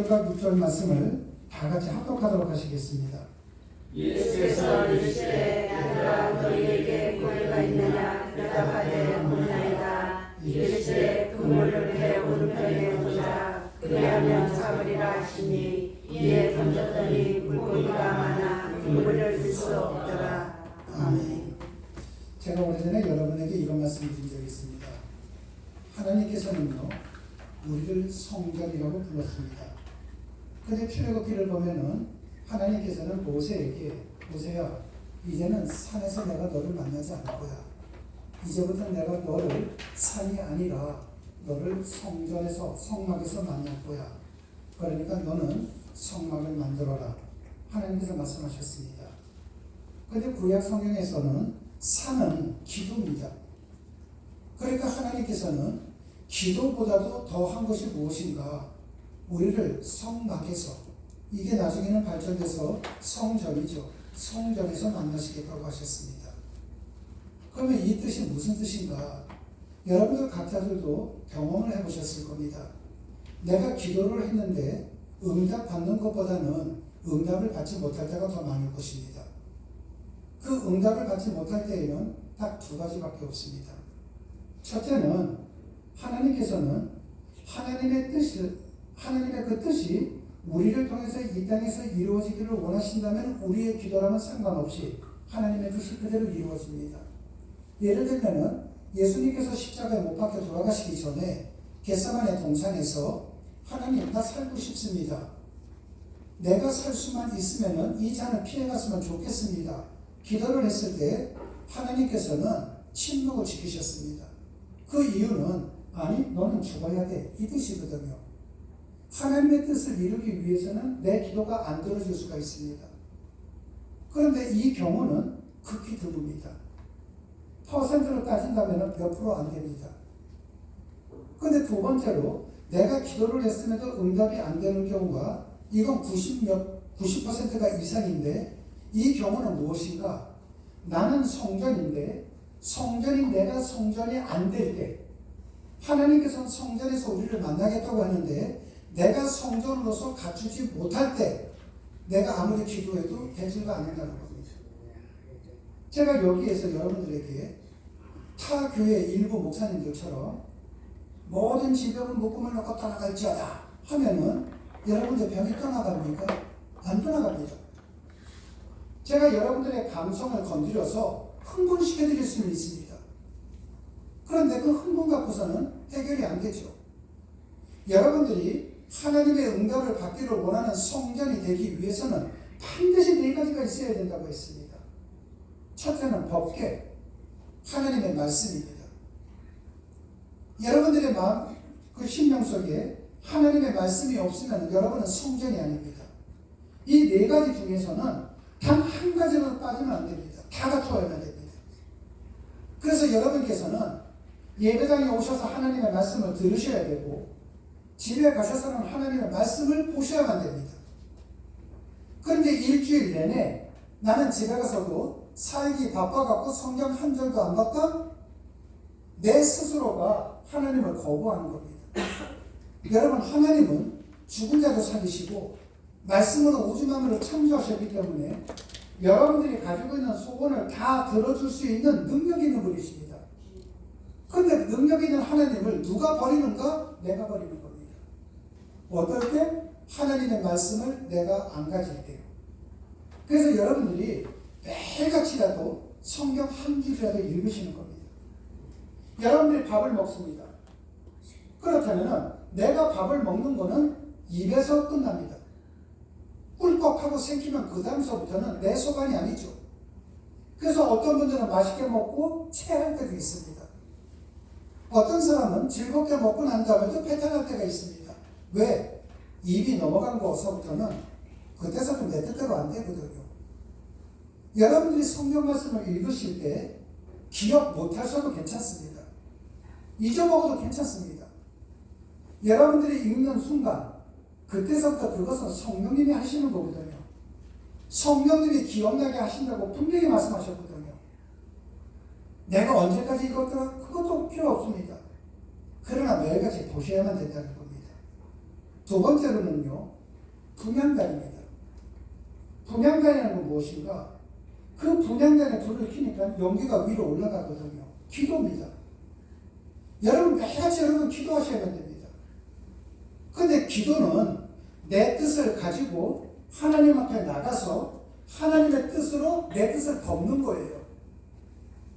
5절과 6절 말씀을 다 같이 합독하도록 하시겠습니다. 예수께서 이르시되 아들아 너희에게 고해가 있느냐 대답하되 없나이다. 이르시되 그물을 배 오른편에 던져라 그리하면 잡으리라 하시니 이에 던졌더니 물고기가 많아 그물을 들 수 없더라. 아멘. 제가 오래전에 여러분에게 이런 말씀을 드린 적이 있습니다. 하나님께서는요 우리를 성전이라고 불렀습니다. 그런데 출애굽기를 보면은 하나님께서는 모세에게 모세야 이제는 산에서 내가 너를 만나지 않을 거야. 이제부터 내가 너를 산이 아니라 너를 성전에서 성막에서 만날 거야. 그러니까 너는 성막을 만들어라. 하나님께서 말씀하셨습니다. 그런데 구약 성경에서는 산은 기도입니다. 그러니까 하나님께서는 기도보다도 더한 것이 무엇인가? 우리를 성막에서, 이게 나중에는 발전돼서 성전이죠. 성전에서 만나시겠다고 하셨습니다. 그러면 이 뜻이 무슨 뜻인가? 여러분들 각자들도 경험을 해보셨을 겁니다. 내가 기도를 했는데 응답 받는 것보다는 응답을 받지 못할 때가 더 많을 것입니다. 그 응답을 받지 못할 때에는 딱 두 가지밖에 없습니다. 첫째는 하나님께서는 하나님의 그 뜻이 우리를 통해서 이 땅에서 이루어지기를 원하신다면 우리의 기도라면 상관없이 하나님의 뜻이 그대로 이루어집니다. 예를 들면 예수님께서 십자가에 못 박혀 돌아가시기 전에 겟세마네 동산에서 하나님 나 살고 싶습니다. 내가 살 수만 있으면 이 잔을 피해갔으면 좋겠습니다. 기도를 했을 때 하나님께서는 침묵을 지키셨습니다. 그 이유는 아니 너는 죽어야 돼 이 뜻이거든요. 하나님의 뜻을 이루기 위해서는 내 기도가 안 들어질 수가 있습니다. 그런데 이 경우는 극히 드뭅니다. 퍼센트로 따진다면 몇 프로 안 됩니다. 그런데 두 번째로 내가 기도를 했음에도 응답이 안 되는 경우가 이건 90%가 이상인데 이 경우는 무엇인가? 나는 성전인데 성전인 내가 성전이 안 될 때 하나님께서는 성전에서 우리를 만나겠다고 하는데 내가 성전으로서 갖추지 못할 때 내가 아무리 기도해도 되지가 않는다는 겁니다. 제가 여기에서 여러분들에게 타 교회 일부 목사님들처럼 모든 질병은 묶음을 놓고 떠나갈지어다 하면은 여러분들 병이 떠나갑니까? 안 떠나갑니다. 제가 여러분들의 감성을 건드려서 흥분시켜드릴 수는 있습니다. 그런데 그 흥분 갖고서는 해결이 안 되죠. 여러분들이 하나님의 응답을 받기를 원하는 성전이 되기 위해서는 반드시 네 가지가 있어야 된다고 했습니다. 첫째는 법계, 하나님의 말씀입니다. 여러분들의 마음, 그 심령 속에 하나님의 말씀이 없으면 여러분은 성전이 아닙니다. 이 네 가지 중에서는 단 한 가지로 빠지면 안 됩니다. 다 갖춰야만 됩니다. 그래서 여러분께서는 예배당에 오셔서 하나님의 말씀을 들으셔야 되고 집에 가셔서는 하나님의 말씀을 보셔야만 됩니다. 그런데 일주일 내내 나는 집에 가서도 살기 바빠갖고 성경 한 절도 안 봤다? 내 스스로가 하나님을 거부하는 겁니다. 여러분 하나님은 죽은 자도 살리시고 말씀으로 우주만물을 창조하셨기 때문에 여러분들이 가지고 있는 소원을 다 들어줄 수 있는 능력이 있는 분이십니다. 그런데 능력 있는 하나님을 누가 버리는가? 내가 버리는 겁니다. 어떨 때? 하나님의 말씀을 내가 안 가질 때요. 그래서 여러분들이 매일같이라도 성경 한 줄이라도 읽으시는 겁니다. 여러분들이 밥을 먹습니다. 그렇다면 내가 밥을 먹는 거는 입에서 끝납니다. 꿀꺽하고 생기면 그 다음서부터는 내 소관이 아니죠. 그래서 어떤 분들은 맛있게 먹고 체할 때도 있습니다. 어떤 사람은 즐겁게 먹고 난 다음에도 패탈할 때가 있습니다. 왜? 입이 넘어간 거서부터는 그때서부터 내 뜻대로 안 되거든요. 여러분들이 성경 말씀을 읽으실 때 기억 못하셔도 괜찮습니다. 잊어먹어도 괜찮습니다. 여러분들이 읽는 순간 그때서부터 그것은 성령님이 하시는 거거든요. 성령님이 기억나게 하신다고 분명히 말씀하셨거든요. 내가 언제까지 읽었더라? 그것도 필요 없습니다. 그러나 매일같이 보셔야만 된다는 겁니다. 두 번째로는요, 분향단입니다. 분향단이라는 건 무엇인가? 그 분향단에 불을 켜니까 용기가 위로 올라가거든요. 기도입니다. 여러분 매일같이 여러분 기도하셔야 됩니다. 근데 기도는 내 뜻을 가지고 하나님 앞에 나가서 하나님의 뜻으로 내 뜻을 덮는 거예요.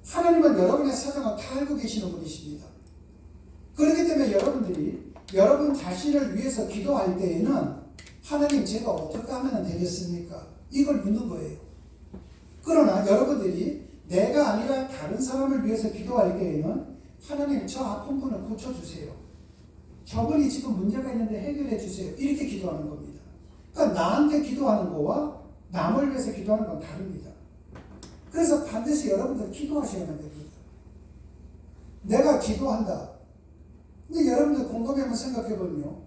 하나님은 여러분의 사정을 다 알고 계시는 분이십니다. 그렇기 때문에 여러분들이 여러분 자신을 위해서 기도할 때에는 하나님 제가 어떻게 하면 되겠습니까? 이걸 묻는 거예요. 그러나 여러분들이 내가 아니라 다른 사람을 위해서 기도할 때에는 하나님 저 아픈 분을 고쳐주세요. 저분이 지금 문제가 있는데 해결해 주세요. 이렇게 기도하는 겁니다. 그러니까 나한테 기도하는 거와 남을 위해서 기도하는 건 다릅니다. 그래서 반드시 여러분들 기도하셔야 됩니다. 내가 기도한다. 근데 여러분들 곰곰이 한번 생각해보면요.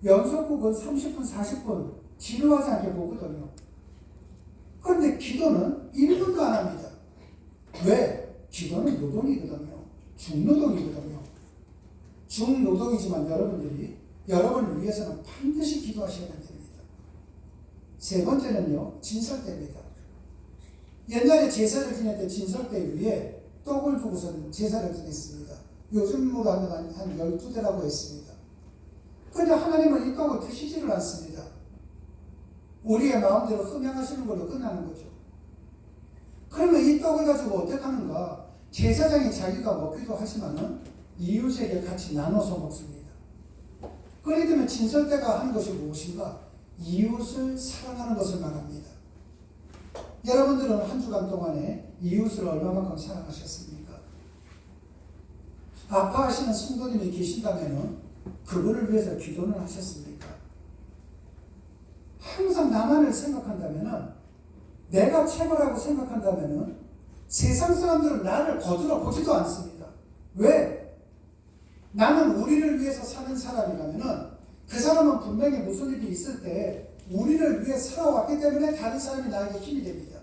연속극은 30분, 40분 지루하지 않게 보거든요. 그런데 기도는 1분도 안 합니다. 왜? 기도는 노동이거든요. 중노동이거든요. 중노동이지만 여러분들이 여러분을 위해서는 반드시 기도하셔야 됩니다. 세 번째는요, 진설대입니다. 옛날에 제사를 지낼 때 진설대 위에 떡을 두고서 제사를 지냈습니다. 요즘으로 하면 한 12대라고 했습니다. 그런데 하나님은 이 떡을 드시지를 않습니다. 우리의 마음대로 흠양하시는 걸로 끝나는 거죠. 그러면 이 떡을 가지고 어떻게 하는가? 제사장이 자기가 먹기도 하지만은 이웃에게 같이 나눠서 먹습니다. 그렇기 때문에 진설대가 하는 것이 무엇인가? 이웃을 사랑하는 것을 말합니다. 여러분들은 한 주간 동안에 이웃을 얼마만큼 사랑하셨습니까? 아파하시는 성도님이 계신다면 그분을 위해서 기도는 하셨습니까? 항상 나만을 생각한다면, 내가 최고라고 생각한다면 세상 사람들은 나를 거들어 보지도 않습니다. 왜? 나는 우리를 위해서 사는 사람이라면 그 사람은 분명히 무슨 일이 있을 때 우리를 위해 살아왔기 때문에 다른 사람이 나에게 힘이 됩니다.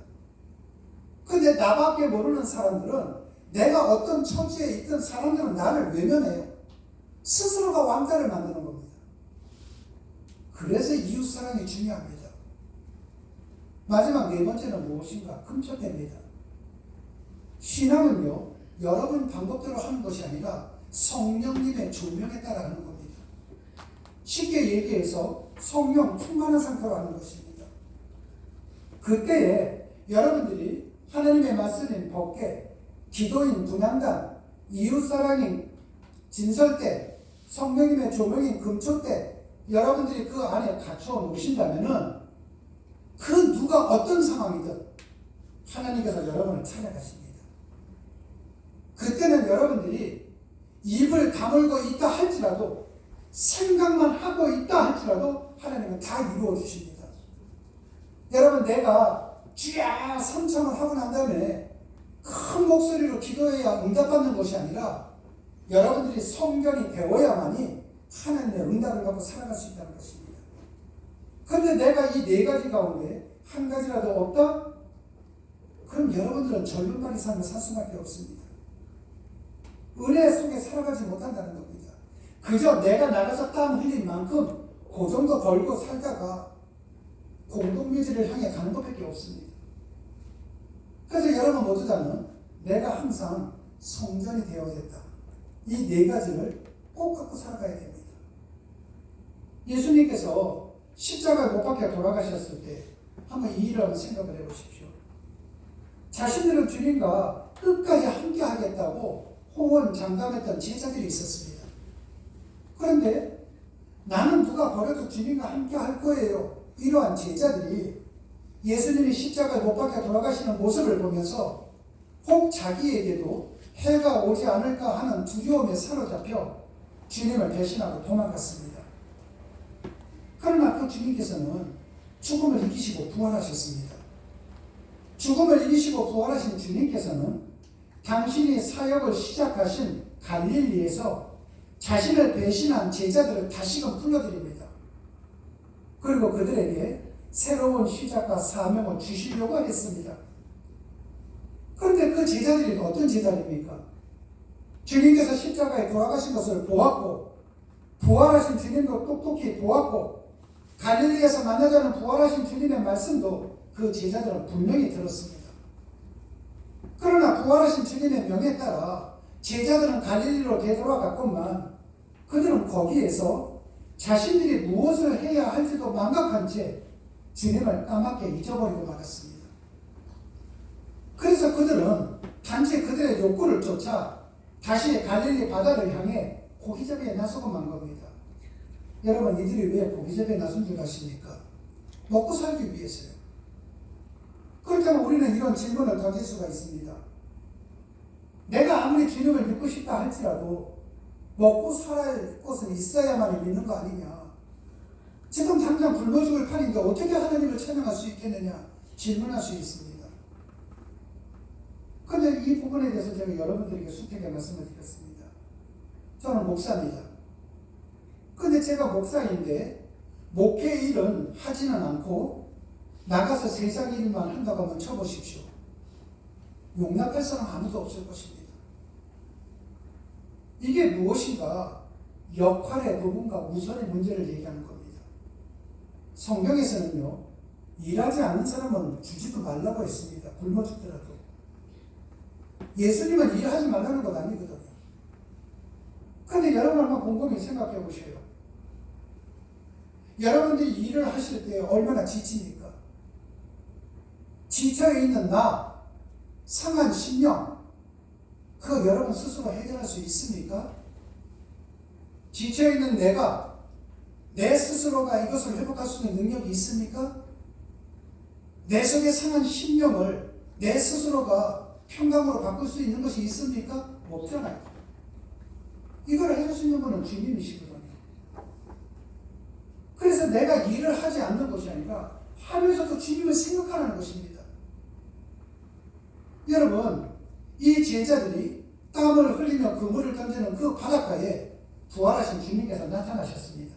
근데 나밖에 모르는 사람들은, 내가 어떤 처지에 있던 사람들은 나를 외면해요. 스스로가 왕따를 만드는 겁니다. 그래서 이웃사랑이 중요합니다. 마지막 네 번째는 무엇인가? 금초대입니다. 신앙은요, 여러분 방법대로 하는 것이 아니라 성령님의 조명에 따라 하는 겁니다. 쉽게 얘기해서 성령 충만한 상태로 하는 것입니다. 그때에 여러분들이 하나님의 말씀인 법궤, 기도인 분향단, 이웃사랑인 진설대, 성령님의 조명인 금초대, 여러분들이 그 안에 갖춰 놓으신다면은 그 누가 어떤 상황이든 하나님께서 여러분을 찾아가십니다. 그때는 여러분들이 입을 다물고 있다 할지라도, 생각만 하고 있다 할지라도 하나님은 다 이루어 주십니다. 여러분, 내가 주야 삼창을 하고 난 다음에 큰 목소리로 기도해야 응답받는 것이 아니라 여러분들이 성경이 배워야만이 하나님의 응답을 받고 살아갈 수 있다는 것입니다. 그런데 내가 이 네 가지 가운데 한 가지라도 없다? 그럼 여러분들은 절름발이 삶을 살 수밖에 없습니다. 은혜 속에 살아가지 못한다는 겁니다. 그저 내가 나가서 땀 흘린 만큼 그 정도 벌고 살다가 공동묘지를 향해 가는 것밖에 없습니다. 그래서 여러분 모두 다는 내가 항상 성전이 되어야겠다. 이 네 가지를 꼭 갖고 살아가야 됩니다. 예수님께서 십자가에 못 박혀 돌아가셨을 때 한번 이 일을 한번 생각을 해보십시오. 자신들은 주님과 끝까지 함께 하겠다고 호언장담했던 제자들이 있었습니다. 그런데 나는 누가 버려도 주님과 함께 할 거예요. 이러한 제자들이 예수님이 십자가에 못 박혀 돌아가시는 모습을 보면서 혹 자기에게도 해가 오지 않을까 하는 두려움에 사로잡혀 주님을 배신하고 도망갔습니다. 그러나 그 주님께서는 죽음을 이기시고 부활하셨습니다. 죽음을 이기시고 부활하신 주님께서는 당신이 사역을 시작하신 갈릴리에서 자신을 배신한 제자들을 다시금 불러드립니다. 그리고 그들에게 새로운 시작과 사명을 주시려고 했습니다. 그런데 그 제자들이 어떤 제자들입니까? 주님께서 십자가에 돌아가신 것을 보았고 부활하신 주님도 똑똑히 보았고 갈릴리에서 만나자는 부활하신 주님의 말씀도 그 제자들은 분명히 들었습니다. 그러나 부활하신 주님의 명에 따라 제자들은 갈릴리로 되돌아갔건만 그들은 거기에서 자신들이 무엇을 해야 할지도 망각한 채 주님을 까맣게 잊어버리고 말았습니다. 그래서 그들은 단지 그들의 욕구를 쫓아 다시 갈릴리 바다를 향해 고기잡이에 나서고만 겁니다. 여러분, 이들이 왜 고기잡이에 나선 줄 아십니까? 먹고 살기 위해서요. 그렇다면 우리는 이런 질문을 던질 수가 있습니다. 내가 아무리 주님을 믿고 싶다 할지라도 먹고 살아야 것은 있어야만 믿는 거 아니냐. 지금 당장 굶어 죽을 판인데 어떻게 하나님을 찬양할 수 있겠느냐 질문할 수 있습니다. 그런데 이 부분에 대해서 제가 여러분들에게 수태하게 말씀을 드렸습니다. 저는 목사입니다. 근데 제가 목사인데 목회 일은 하지는 않고 나가서 세상 일만 한다고 한번 쳐보십시오. 용납할 사람 아무도 없을 것입니다. 이게 무엇인가? 역할의 부분과 우선의 문제를 얘기하는 겁니다. 성경에서는요, 일하지 않는 사람은 주지도 말라고 했습니다. 굶어 죽더라도. 예수님은 일하지 말라는 것 아니거든요. 그런데 여러분 한번 곰곰이 생각해 보세요. 여러분들이 일을 하실 때 얼마나 지칩니까? 지쳐있는 나, 상한 심령, 그거 여러분 스스로 해결할 수 있습니까? 지쳐있는 내가, 내 스스로가 이것을 회복할 수 있는 능력이 있습니까? 내 속에 상한 심령을 내 스스로가 평강으로 바꿀 수 있는 것이 있습니까? 없잖아요. 이걸 해줄 수 있는 분은 주님이시거든요. 그래서 내가 일을 하지 않는 것이 아니라 하면서도 주님을 생각하라는 것입니다. 여러분, 이 제자들이 땀을 흘리며 그물을 던지는 그 바닷가에 부활하신 주님께서 나타나셨습니다.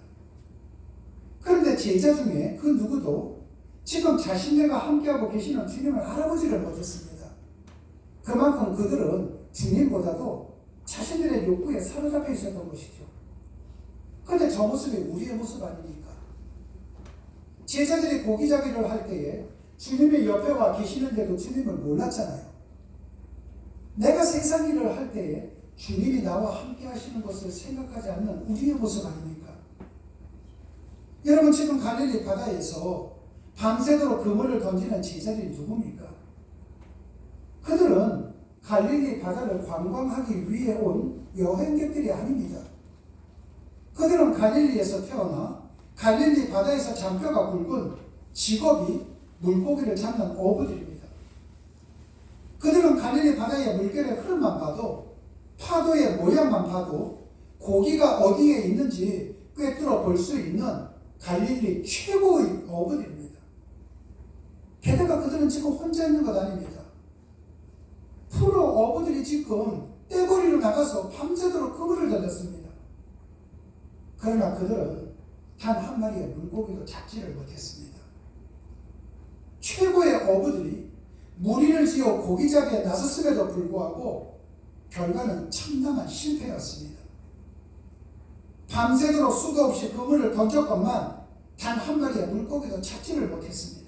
그런데 제자 중에 그 누구도 지금 자신들과 함께하고 계시는 주님을 알아보지를 못했습니다. 그만큼 그들은 주님보다도 자신들의 욕구에 사로잡혀 있었던 것이죠. 그런데 저 모습이 우리의 모습 아닙니까? 제자들이 고기잡이를 할 때에 주님이 옆에 와 계시는데도 주님을 몰랐잖아요. 내가 세상 일을 할 때에 주님이 나와 함께 하시는 것을 생각하지 않는 우리의 모습 아닙니까? 여러분, 지금 갈릴리 바다에서 밤새도록 그물을 던지는 제자들이 누굽니까? 그들은 갈릴리 바다를 관광하기 위해 온 여행객들이 아닙니다. 그들은 갈릴리에서 태어나 갈릴리 바다에서 장뼈가 굵은 직업이 물고기를 잡는 어부들입니다. 그들은 갈릴리 바다의 물결의 흐름만 봐도, 파도의 모양만 봐도 고기가 어디에 있는지 꿰뚫어 볼 수 있는 갈릴리 최고의 어부들입니다. 게다가 그들은 지금 혼자 있는 것 아닙니다. 프로 어부들이 지금 떼거리로 나가서 밤새도록 그물을 던졌습니다. 그러나 그들은 단 한 마리의 물고기도 잡지를 못했습니다. 최고의 어부들이 무리를 지어 고기잡이에 나섰음에도 불구하고 결과는 참담한 실패였습니다. 밤새도록 수도 없이 그물을 던졌건만 단 한 마리의 물고기도 잡지를 못했습니다.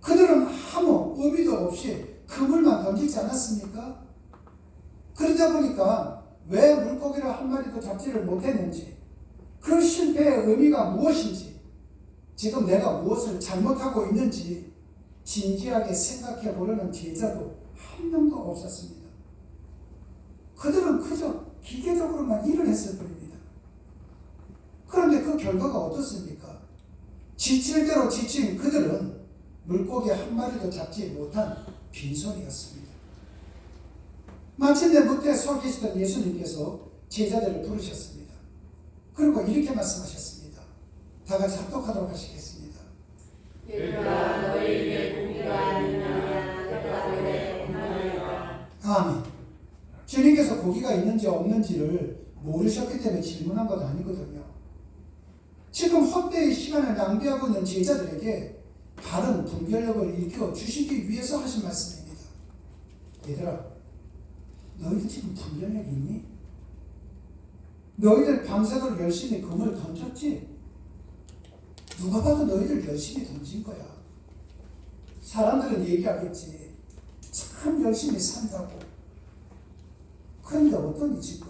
그들은 아무 의미도 없이 그물만 던지지 않았습니까? 그러다 보니까 왜 물고기를 한 마리도 잡지를 못했는지, 그 실패의 의미가 무엇인지, 지금 내가 무엇을 잘못하고 있는지 진지하게 생각해 보려는 제자도 한 명도 없었습니다. 그들은 그저 기계적으로만 일을 했을 뿐입니다. 그런데 그 결과가 어떻습니까? 지칠 대로 지친 그들은 물고기 한 마리도 잡지 못한 빈손이었습니다. 마침내 무대에 서 계시던 예수님께서 제자들을 부르셨습니다. 그리고 이렇게 말씀하셨습니다. 다 같이 합독하도록 하시겠습니다. 얘들아, 너희에게 고기가 있느냐? 대답하되 없나이다. 아멘. 주님께서 고기가 있는지 없는지를 모르셨기 때문에 질문한 건 아니거든요. 지금 헛되이 시간을 낭비하고 있는 제자들에게 바른 분별력을 일깨워 주시기 위해서 하신 말씀입니다. 얘들아, 너희도 지금 분별력 있니? 너희들 밤새도록 열심히 금을 던졌지? 누가 봐도 너희들 열심히 던진 거야. 사람들은 얘기하겠지. 참 열심히 산다고. 그런데 어떠니 지금?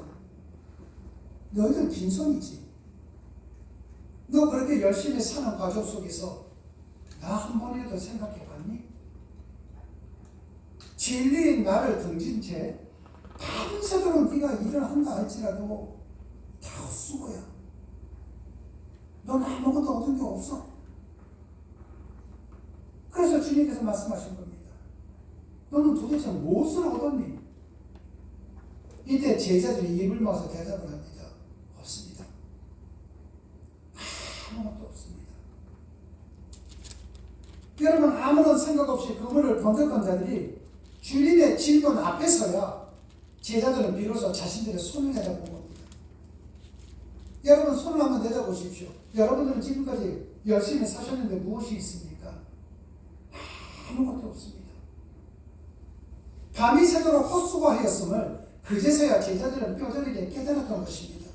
너희들 빈손이지. 너 그렇게 열심히 사는 과정 속에서 나 한 번이라도 생각해 봤니? 진리인 나를 등진 채 밤새도록 네가 일을 한다 할지라도 다 헛수고야. 넌 아무것도 얻은 게 없어. 그래서 주님께서 말씀하신 겁니다. 너는 도대체 무엇을 얻었니? 이때 제자들이 입을 모아서 대답을 합니다. 없습니다. 아무것도 없습니다. 여러분, 아무런 생각 없이 그물을 던졌던 자들이 주님의 질문 앞에서야 제자들은 비로소 자신들의 손을 내다본 겁니다. 여러분, 손을 한번 내다보십시오. 여러분들은 지금까지 열심히 사셨는데 무엇이 있습니까? 아무것도 없습니다. 밤이 새도록 헛수고하였음을 그제서야 제자들은 뼈저리게 깨달았던 것입니다.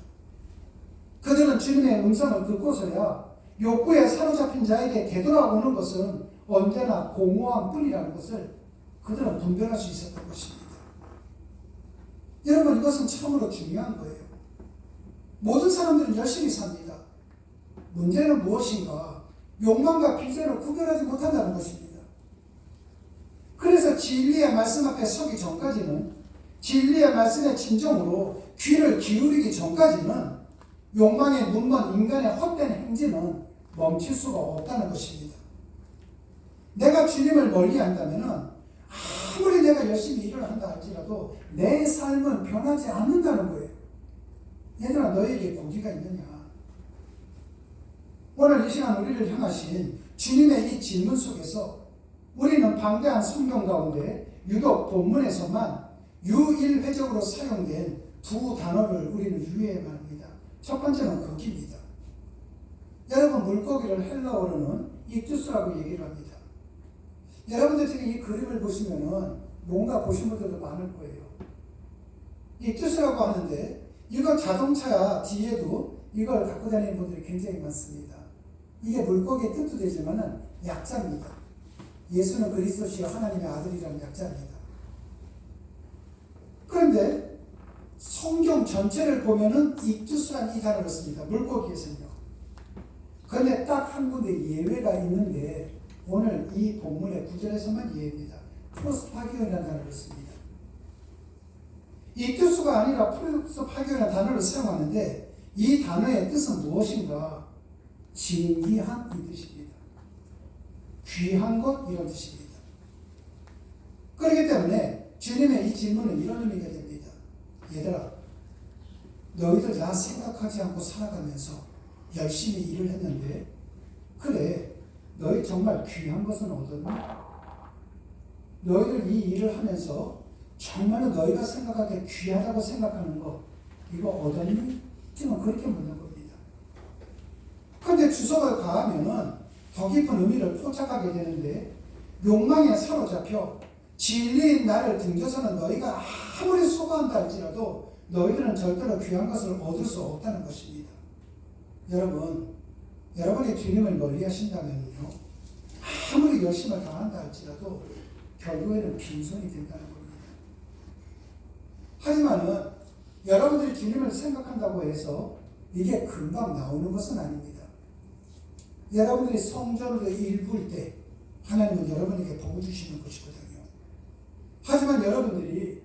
그들은 주님의 음성을 듣고서야 욕구에 사로잡힌 자에게 되돌아오는 것은 언제나 공허한 뿐이라는 것을 그들은 분별할 수 있었던 것입니다. 여러분, 이것은 참으로 중요한 거예요. 모든 사람들은 열심히 삽니다. 문제는 무엇인가? 욕망과 비전을 구별하지 못한다는 것입니다. 그래서 진리의 말씀 앞에 서기 전까지는, 진리의 말씀의 진정으로 귀를 기울이기 전까지는 욕망에 눈먼 인간의 헛된 행진은 멈출 수가 없다는 것입니다. 내가 주님을 멀리한다면 아무리 내가 열심히 일을 한다 할지라도 내 삶은 변하지 않는다는 거예요. 얘들아, 너에게 고기가 있느냐? 오늘 이 시간 우리를 향하신 주님의 이 질문 속에서 우리는 방대한 성경 가운데 유독 본문에서만 유일회적으로 사용된 두 단어를 우리는 유의해야 합니다. 첫 번째는 고기입니다. 여러분, 물고기를 헬라어로는 익투스라고 얘기를 합니다. 여러분들 지금 이 그림을 보시면은 뭔가 보신 분들도 많을 거예요. 익투스라고 하는데 이거 자동차 뒤에도 이걸 갖고 다니는 분들이 굉장히 많습니다. 이게 물고기의 뜻도 되지만은 약자입니다. 예수는 그리스도시요 하나님의 아들이라는 약자입니다. 그런데 성경 전체를 보면은 익투스라는 이 단어를 씁니다. 물고기에서는요. 그런데 딱 한 군데 예외가 있는데 오늘 이 본문의 구절에서만 예외입니다. 프로스파기오라는 단어를 씁니다. 익투스가 아니라 프로스파기오라는 단어를 사용하는데 이 단어의 뜻은 무엇인가? 진귀한 이 뜻입니다. 귀한 것 이런 뜻입니다. 그렇기 때문에 주님의 이 질문은 이런 의미가 됩니다. 얘들아, 너희들 나 생각하지 않고 살아가면서 열심히 일을 했는데 그래, 너희 정말 귀한 것은 얻었니? 너희들 이 일을 하면서 정말로 너희가 생각할 때 귀하다고 생각하는 거 이거 얻었니? 지금 그렇게 묻는 겁니다. 그런데 주석을 가하면은 더 깊은 의미를 포착하게 되는데 욕망에 사로잡혀 진리인 나를 등져서는 너희가 아무리 수고한다 할지라도 너희들은 절대로 귀한 것을 얻을 수 없다는 것입니다. 여러분이 주님을 멀리 하신다면요, 아무리 열심을 다한다 할지라도 결국에는 빈손이 된다는 겁니다. 하지만은 여러분들이 주님을 생각한다고 해서 이게 금방 나오는 것은 아닙니다. 여러분들이 성전으로 일부일 때 하나님은 여러분에게 복 주시는 것이거든요. 하지만 여러분들이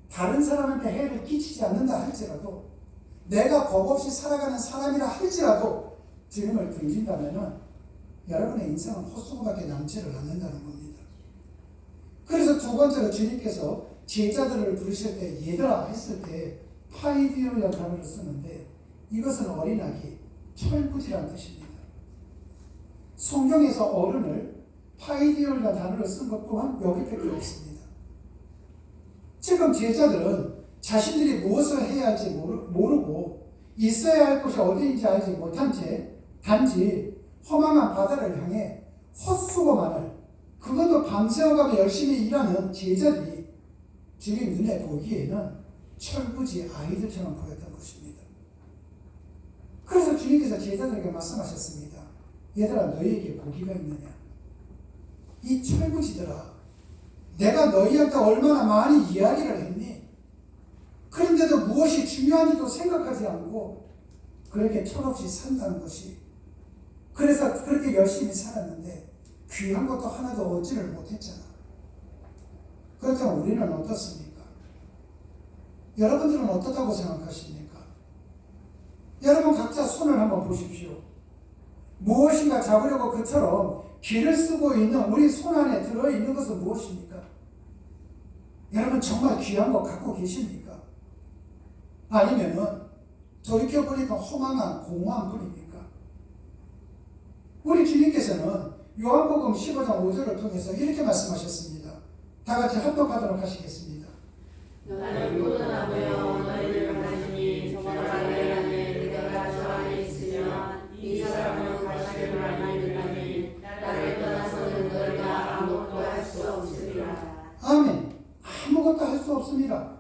다른 사람한테 해를 끼치지 않는다 할지라도 내가 법 없이 살아가는 사람이라 할지라도 주님을 등진다면 여러분의 인생은 헛수고밖에 남지를 않는다는 겁니다. 그래서 두 번째로 주님께서 제자들을 부르실 때 얘들아 했을 때 파이디오라는 단어를 쓰는데 이것은 어린아기, 철부지라는 뜻입니다. 성경에서 어른을 파이디오라는 단어를 쓴 것 또한 여기밖에 없습니다. 지금 제자들은 자신들이 무엇을 해야 할지 모르고 있어야 할 곳이 어디인지 알지 못한 채 단지 허망한 바다를 향해 헛수고만을, 그것도 밤새워가며 열심히 일하는 제자들이 주님 눈에 보기에는 철부지 아이들처럼 보였던 것입니다. 주님께서 제자들에게 말씀하셨습니다. 얘들아, 너희에게 고기가 있느냐? 이 철부지들아, 내가 너희한테 얼마나 많이 이야기를 했니? 그런데도 무엇이 중요한지도 생각하지 않고 그렇게 철없이 산다는 것이, 그래서 그렇게 열심히 살았는데 귀한 것도 하나도 얻지를 못했잖아. 그렇다면 우리는 어떻습니까? 여러분들은 어떻다고 생각하십니까? 여러분 각자 손을 한번 보십시오. 무엇인가 잡으려고 그처럼 길을 쓰고 있는 우리 손 안에 들어있는 것은 무엇입니까? 여러분 정말 귀한 거 갖고 계십니까? 아니면은 돌이켜보니까 허망한 공허한 뿐입니까? 우리 주님께서는 요한복음 15장 5절을 통해서 이렇게 말씀하셨습니다. 다 같이 합독하도록 하시겠습니다. 나는 모든 나무여 너희를 가지니 정말 내라네 내가 저 안에 있으면 이 사람은 가시를 많이 들라니 나를 떠나서는 너희가 아무것도 할 수 없으리라. 아멘. 아무것도 할 수 없습니다.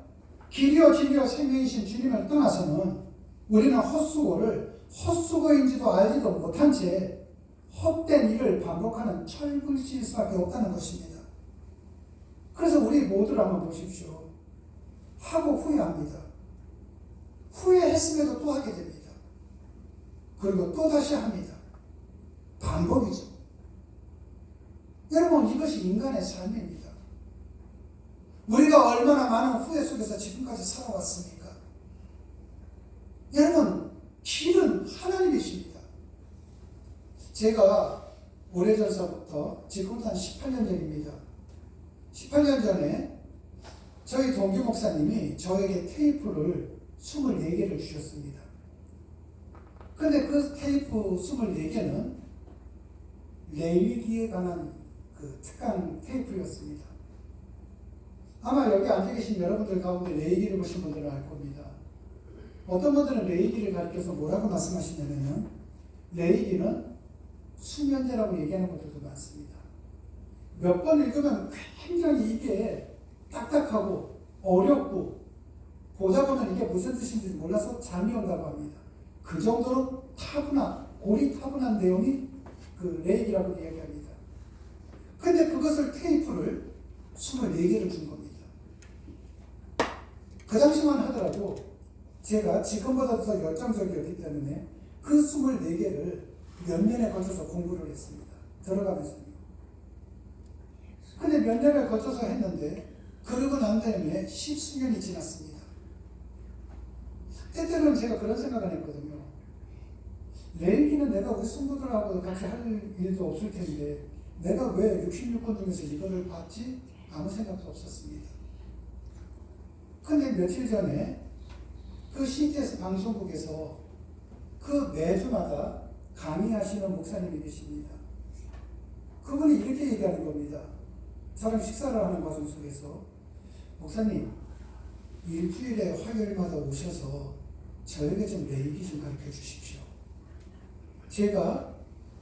길이요 진리요 생명이신 주님을 떠나서는 우리는 헛수고인지도 알지도 못한 채 헛된 일을 반복하는 철불시일 수밖에 없다는 것입니다. 그래서 우리 모두를 한번 보십시오. 하고 후회합니다. 후회했음에도 또 하게 됩니다. 그리고 또 다시 합니다. 반복이죠. 여러분, 이것이 인간의 삶입니다. 우리가 얼마나 많은 후회 속에서 지금까지 살아왔습니까? 여러분, 길은 하나님이십니다. 제가 오래전서부터 지금부터 한 18년 전입니다. 18년 전에 저희 동기 목사님이 저에게 테이프를 24개를 주셨습니다. 그런데 그 테이프 24개는 레위기에 관한 그 특강 테이프였습니다. 아마 여기 앉아 계신 여러분들 가운데 레위기를 보신 분들은 알 겁니다. 어떤 분들은 레위기를 가르쳐서 뭐라고 말씀하시냐면요, 레위기는 수면제라고 얘기하는 분들도 많습니다. 몇 번 읽으면 굉장히 이게 딱딱하고 어렵고 보다 보면 이게 무슨 뜻인지 몰라서 잠이 온다고 합니다. 그 정도로 고리타분한 내용이 그 레위기라고 이야기합니다. 근데 그것을 테이프를 24개를 준 겁니다. 그 당시만 하더라도 제가 지금보다 더 열정적이었기 때문에 그 24개를 몇 년에 걸쳐서 공부를 했습니다. 들어가면서요. 근데 몇 년을 거쳐서 했는데 그러고 난 다음에 10수년이 지났습니다. 때때로는 제가 그런 생각을 했거든요. 레위기는 내가 우리 성도들하고 같이 할 일도 없을 텐데 내가 왜 66권 중에서 이거를 봤지? 아무 생각도 없었습니다. 근데 며칠 전에 그 CTS 방송국에서 그 매주마다 강의하시는 목사님이 계십니다. 그분이 이렇게 얘기하는 겁니다. 저랑 식사를 하는 과정 속에서 목사님, 일주일에 화요일마다 오셔서 저에게 좀 레위기 좀 가르쳐 주십시오. 제가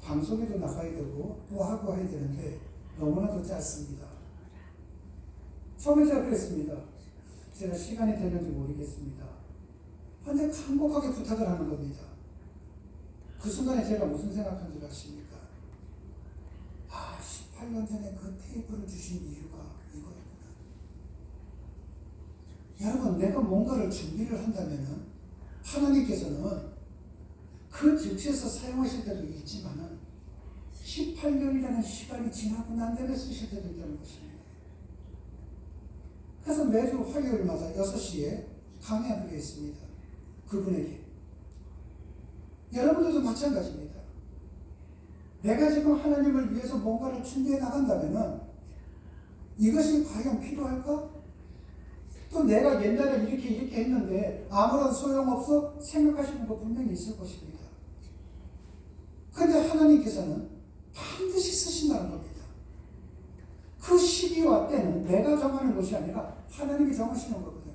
방송에도 나가야 되고 또 하고 해야 되는데 너무나도 짧습니다. 처음에 제가 그랬습니다. 제가 시간이 되는지 모르겠습니다. 근데 간곡하게 부탁을 하는 겁니다. 그 순간에 제가 무슨 생각한 줄 아십니까? 18년 전에 그 테이프를 주신 이유가 이거였구나. 여러분, 내가 뭔가를 준비를 한다면 하나님께서는 그 즉시에서 사용하실 때도 있지만은 18년이라는 시간이 지나고 난 다음에 쓰실 때도 있다는 것입니다. 그래서 매주 화요일마다 6시에 강의하게 있습니다. 그분에게. 여러분들도 마찬가지입니다. 내가 지금 하나님을 위해서 뭔가를 준비해 나간다면 이것이 과연 필요할까? 또 내가 옛날에 이렇게 했는데 아무런 소용없어 생각하시는 거 분명히 있을 것입니다. 그런데 하나님께서는 반드시 쓰신다는 겁니다. 그 시기와 때는 내가 정하는 것이 아니라 하나님이 정하시는 거거든요.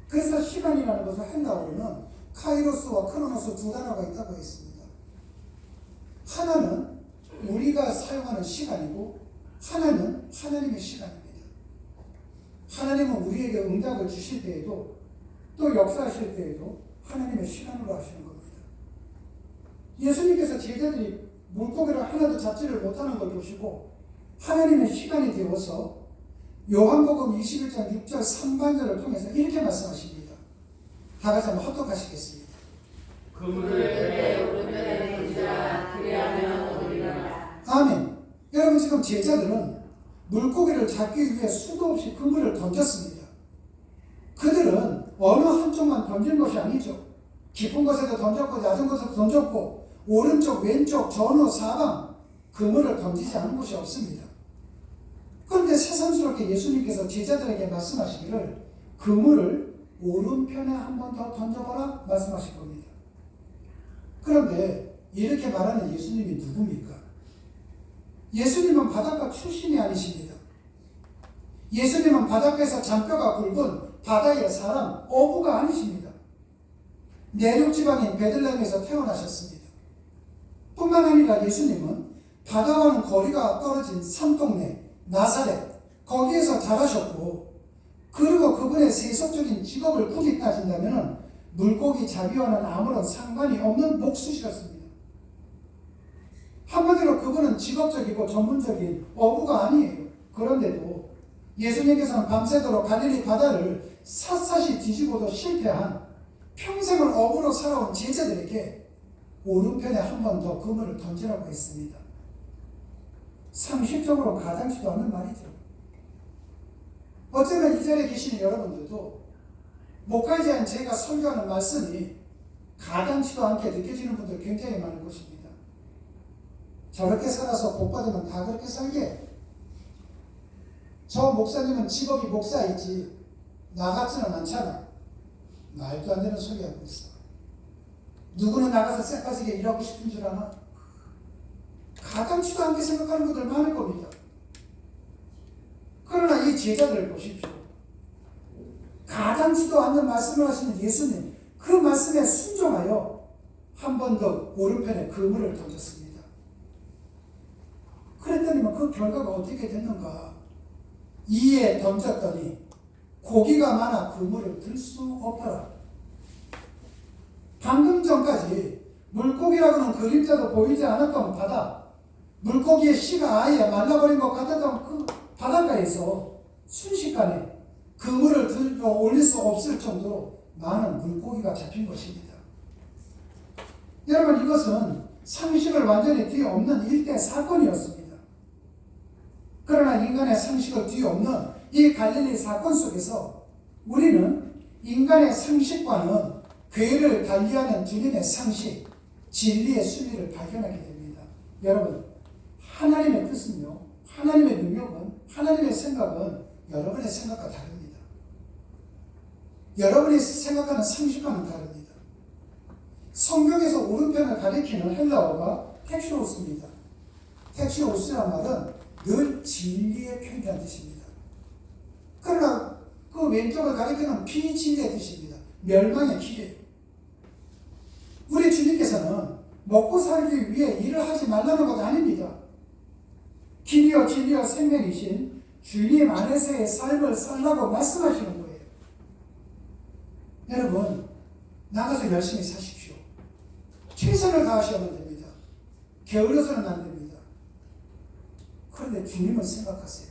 그래서 시간이라는 것을 헬라어로는 카이로스와 크로노스 두 단어가 있다고 했습니다. 하나는 우리가 사용하는 시간이고 하나는 하나님의 시간입니다. 하나님은 우리에게 응답을 주실 때에도 또 역사하실 때에도 하나님의 시간으로 하시는 겁니다. 예수님께서 제자들이 물고기를 하나도 잡지를 못하는 걸 보시고 하나님의 시간이 되어서 요한복음 21장 6절 3반절을 통해서 이렇게 말씀하십니다. 다 같이 한번 합독하시겠습니다. 그물을 그대 오른편에 던지라 그리하면 얻으리라. 아멘. 여러분 지금 제자들은 물고기를 잡기 위해 수도 없이 그물을 던졌습니다. 그들은 어느 한쪽만 던진 것이 아니죠. 깊은 곳에도 던졌고 낮은 곳에도 던졌고 오른쪽 왼쪽 전후 사방 그물을 던지지 않은 곳이 없습니다. 그런데 새삼스럽게 예수님께서 제자들에게 말씀하시기를 그물을 오른편에 한 번 더 던져보라 말씀하실 겁니다. 그런데 이렇게 말하는 예수님이 누굽니까? 예수님은 바닷가 출신이 아니십니다. 예수님은 바닷가에서 잔뼈가 굵은 바다의 사람, 어부가 아니십니다. 내륙 지방인 베들레헴에서 태어나셨습니다. 뿐만 아니라 예수님은 바다와는 거리가 떨어진 산동네 나사렛, 거기에서 자라셨고, 그리고 그분의 세속적인 직업을 굳이 따진다면 물고기 잡이와는 아무런 상관이 없는 목수셨습니다. 한마디로 그분은 직업적이고 전문적인 어부가 아니에요. 그런데도 예수님께서는 밤새도록 갈릴리 바다를 샅샅이 뒤지고도 실패한 평생을 어부로 살아온 제자들에게 오른편에 한 번 더 그물을 던지라고 했습니다. 상식적으로 가당치도 않는 말이죠. 어쩌면 이 자리에 계시는 여러분들도 목회자인 제가 설교하는 말씀이 가당치도 않게 느껴지는 분들 굉장히 많을 것입니다. 저렇게 살아서 복 받으면 다 그렇게 살게. 저 목사님은 직업이 목사이지 나 같지는 않잖아. 말도 안 되는 소리 하고 있어. 누구는 나가서 쎄까지게 일하고 싶은 줄 아나? 가당치도 않게 생각하는 분들 많을 겁니다. 그러나 이 제자들을 보십시오. 가당치도 않는 말씀을 하시는 예수님, 그 말씀에 순종하여 한 번 더 오른편에 그물을 던졌습니다. 그랬더니만 그 결과가 어떻게 됐는가? 이에 던졌더니 고기가 많아 그물을 들 수 없더라. 방금 전까지 물고기라고는 그림자도 보이지 않았던 바다, 물고기의 씨가 아예 말라버린 것 같았던 그 바닷가에서 순식간에 그물을 들어 올릴 수 없을 정도로 많은 물고기가 잡힌 것입니다. 여러분, 이것은 상식을 완전히 뒤엎는 일대 사건이었습니다. 그러나 인간의 상식을 뒤엎는 이 갈릴리 사건 속에서 우리는 인간의 상식과는 괴를 달리하는 주님의 상식, 진리의 순리를 발견하게 됩니다. 여러분, 하나님의 뜻은요, 하나님의 능력은, 하나님의 생각은 여러분의 생각과 다릅니다. 여러분이 생각하는 상식과는 다릅니다. 성경에서 오른편을 가리키는 헬라어가 텍시오스입니다. 텍시오스란 말은 늘 진리의 편이라는 뜻입니다. 그러나 그 왼쪽을 가리키는 비진리의 뜻입니다. 멸망의 길이에요. 우리 주님께서는 먹고 살기 위해 일을 하지 말라는 것 아닙니다. 길이요 진리요 생명이신 주님 안에서의 삶을 살라고 말씀하시는 거예요. 여러분, 나가서 열심히 사십시오. 최선을 다하셔야 됩니다. 게을러서는 안 됩니다. 그런데 주님을 생각하세요.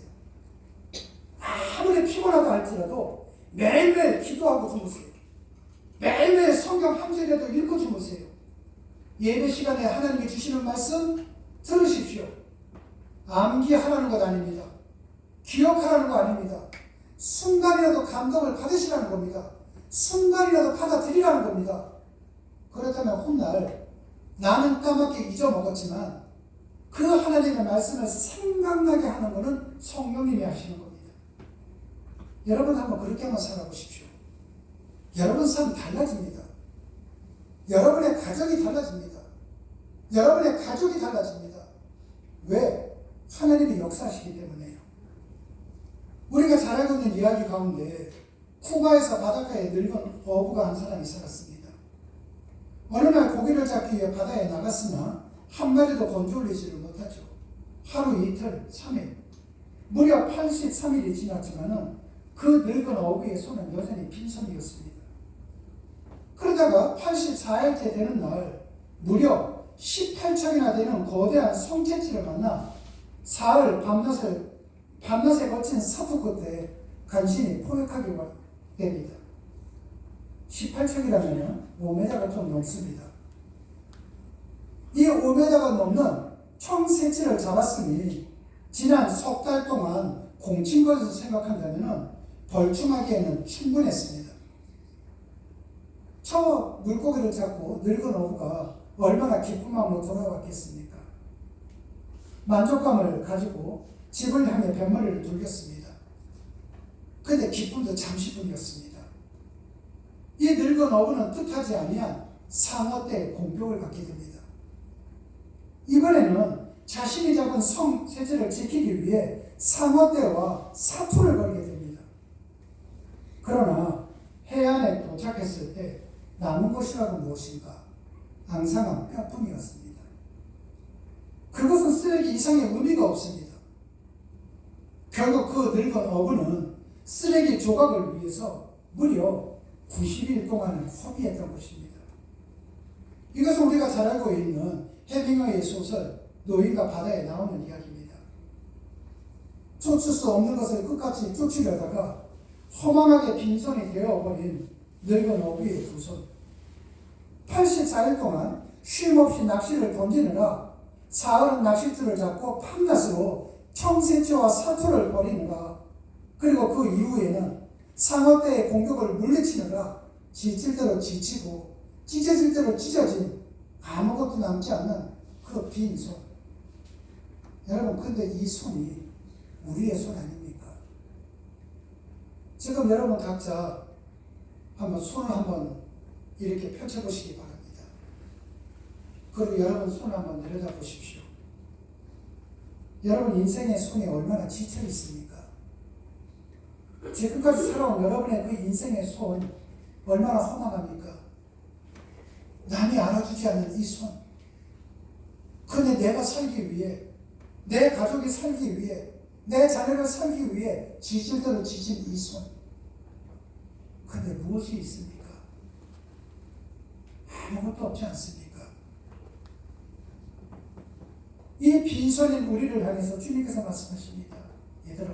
아무리 피곤하다 할지라도 매일매일 기도하고 주무세요. 매일매일 성경 한 절이라도 읽고 주무세요. 예배 시간에 하나님이 주시는 말씀 들으십시오. 암기하라는 것 아닙니다. 기억하라는 거 아닙니다. 순간이라도 감동을 받으시라는 겁니다. 순간이라도 받아들이라는 겁니다. 그렇다면 훗날 나는 까맣게 잊어먹었지만 그 하나님의 말씀을 생각나게 하는 것은 성령님이 하시는 겁니다. 여러분 한번 그렇게 한번 살아보십시오. 여러분 삶이 달라집니다. 여러분의 가정이 달라집니다. 여러분의 가족이 달라집니다. 왜? 하나님이 역사하시기 때문에요. 우리가 잘 알고 있는 이야기 가운데 쿠바에서 바닷가에 늙은 어부가 한 사람이 살았습니다. 어느 날 고기를 잡기 위해 바다에 나갔으나 한 마리도 건져 올리지를 못하죠. 하루 이틀, 3일, 무려 83일이 지났지만은 그 늙은 어부의 손은 여전히 빈손이었습니다. 그러다가 84일째 되는 날 무려 18척이나 되는 거대한 성체치를 만나 사흘 밤낮에 거친 사투 끝에 간신히 포획하게 됩니다. 18척이라면 5m가 좀 넘습니다. 이 5m가 넘는 청새치를 잡았으니 지난 석 달 동안 공친 것을 생각한다면 벌충하기에는 충분했습니다. 저 물고기를 잡고 늙은 어부가 얼마나 기쁜 마음으로 돌아왔겠습니까? 만족감을 가지고 집을 향해 뱃머리를 돌렸습니다. 그런데 기쁨도 잠시뿐이었습니다. 이 늙은 어부는 뜻하지 아니한 상어 때의 공격을 받게 됩니다. 이번에는 자신이 잡은 성체제를 지키기 위해 상어 떼와 사투를 걸게 됩니다. 그러나 해안에 도착했을 때 남은 것이라고 무엇인가? 앙상한 뼈뿐이었습니다. 그것은 쓰레기 이상의 의미가 없습니다. 결국 그 늙은 어부는 쓰레기 조각을 위해서 무려 90일 동안을 허비했던 것입니다. 이것은 우리가 잘 알고 있는 해밍웨이의 소설 노인과 바다에 나오는 이야기입니다. 쫓을 수 없는 것을 끝까지 쫓으려다가 허망하게 빈손이 되어버린 늙은 어부의 두 손. 84일 동안 쉼없이 낚시를 던지느라 사흘은 낚싯줄을 잡고 밤낮으로 청새치와 사투를 벌이느라, 그리고 그 이후에는 상어떼의 공격을 물리치느라 지칠 대로 지치고 찢어질 대로 찢어진 아무것도 남지 않는 그 빈 손. 여러분, 근데 이 손이 우리의 손 아닙니까? 지금 여러분 각자 한번 손을 한번 이렇게 펼쳐보시기 바랍니다. 그리고 여러분 손을 한번 내려다 보십시오. 여러분 인생의 손이 얼마나 지쳐 있습니까? 지금까지 살아온 여러분의 그 인생의 손 얼마나 허망합니까? 남이 알아주지 않는 이 손. 근데 내가 살기 위해, 내 가족이 살기 위해, 내 자녀를 살기 위해 지칠 대로 지친 이 손. 근데 무엇이 있습니까? 아무것도 없지 않습니까? 이 빈손인 우리를 향해서 주님께서 말씀하십니다. 얘들아,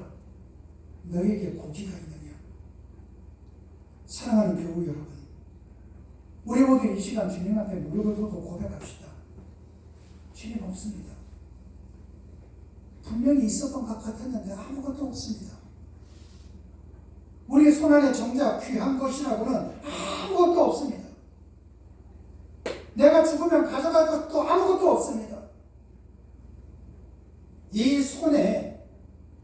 너에게 고기가 있느냐? 사랑하는 교우 여러분, 우리 모두 이 시간 주님 앞에 무릎을 꿇고 고백합시다. 주님 없습니다. 분명히 있었던 것 같았는데 아무것도 없습니다. 우리 손 안에 정작 귀한 것이라고는 아무것도 없습니다. 내가 죽으면 가져갈 것도 아무것도 없습니다. 이 손에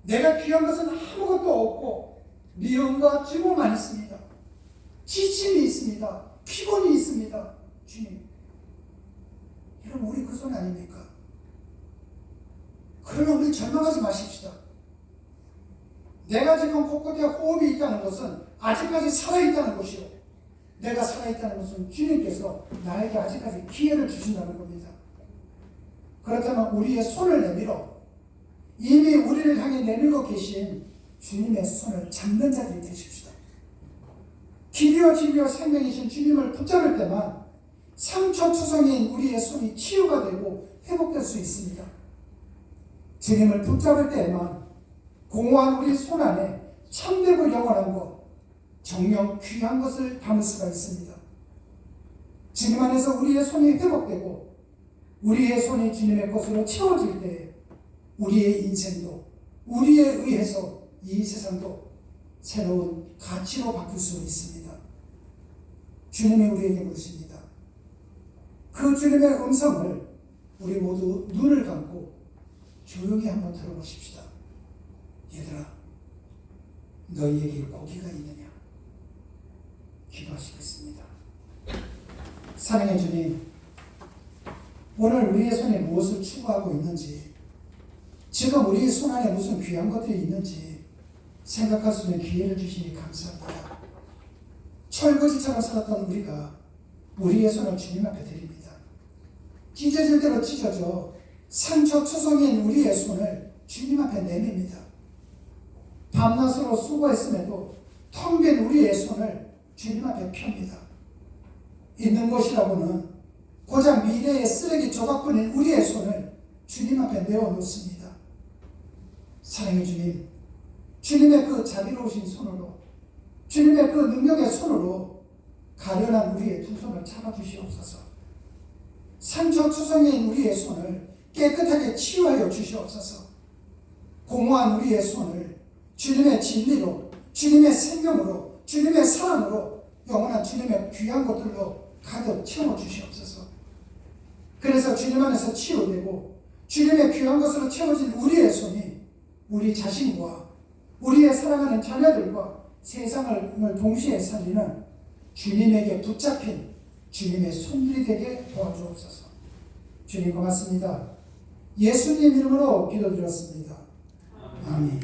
내가 귀한 것은 아무것도 없고 미움과 증오만 있습니다. 지침이 있습니다. 피곤이 있습니다. 주님, 여러분 우리 그 손 아닙니까? 그러나 우리 절망하지 마십시다. 내가 지금 곳곳에 호흡이 있다는 것은 아직까지 살아있다는 것이요, 내가 살아있다는 것은 주님께서 나에게 아직까지 기회를 주신다는 겁니다. 그렇다면 우리의 손을 내밀어 이미 우리를 향해 내밀고 계신 주님의 손을 잡는 자들이 되십시다. 길이와 진리와 생명이신 주님을 붙잡을 때만 상처투성인 우리의 손이 치유가 되고 회복될 수 있습니다. 주님을 붙잡을 때에만 공허한 우리 손 안에 참되고 영원한 것, 정녕 귀한 것을 담을 수가 있습니다. 주님 안에서 우리의 손이 회복되고 우리의 손이 주님의 것으로 채워질 때 우리의 인생도, 우리에 의해서 이 세상도 새로운 가치로 바뀔 수 있습니다. 주님이 우리에게 부르십니다. 그 주님의 음성을 우리 모두 눈을 감고 조용히 한번 들어보십시다. 얘들아, 너희에게 고기가 있느냐? 기도하시겠습니다. 사랑의 주님, 오늘 우리의 손에 무엇을 추구하고 있는지, 지금 우리의 손 안에 무슨 귀한 것들이 있는지 생각할 수 있는 기회를 주시니 감사합니다. 철거지처럼 살았던 우리가 우리의 손을 주님 앞에 드립니다. 찢어질 대로 찢어져 상처투성인 우리의 손을 주님 앞에 내밉니다. 밤낮으로 수고했음에도 텅 빈 우리의 손을 주님 앞에 펴니다. 있는 것이라고는 고작 미래의 쓰레기 조각뿐인 우리의 손을 주님 앞에 내어놓습니다. 사랑의 주님, 주님의 그 자비로우신 손으로, 주님의 그 능력의 손으로 가련한 우리의 두 손을 잡아주시옵소서. 상처투성이인 우리의 손을 깨끗하게 치유하여 주시옵소서. 공허한 우리의 손을 주님의 진리로, 주님의 생명으로, 주님의 사랑으로, 영원한 주님의 귀한 것들로 가득 채워주시옵소서. 그래서 주님 안에서 치유되고 주님의 귀한 것으로 채워진 우리의 손이 우리 자신과 우리의 사랑하는 자녀들과 세상을 동시에 살리는 주님에게 붙잡힌 주님의 손들이 되게 도와주옵소서. 주님 고맙습니다. 예수님 이름으로 기도드렸습니다. 아멘.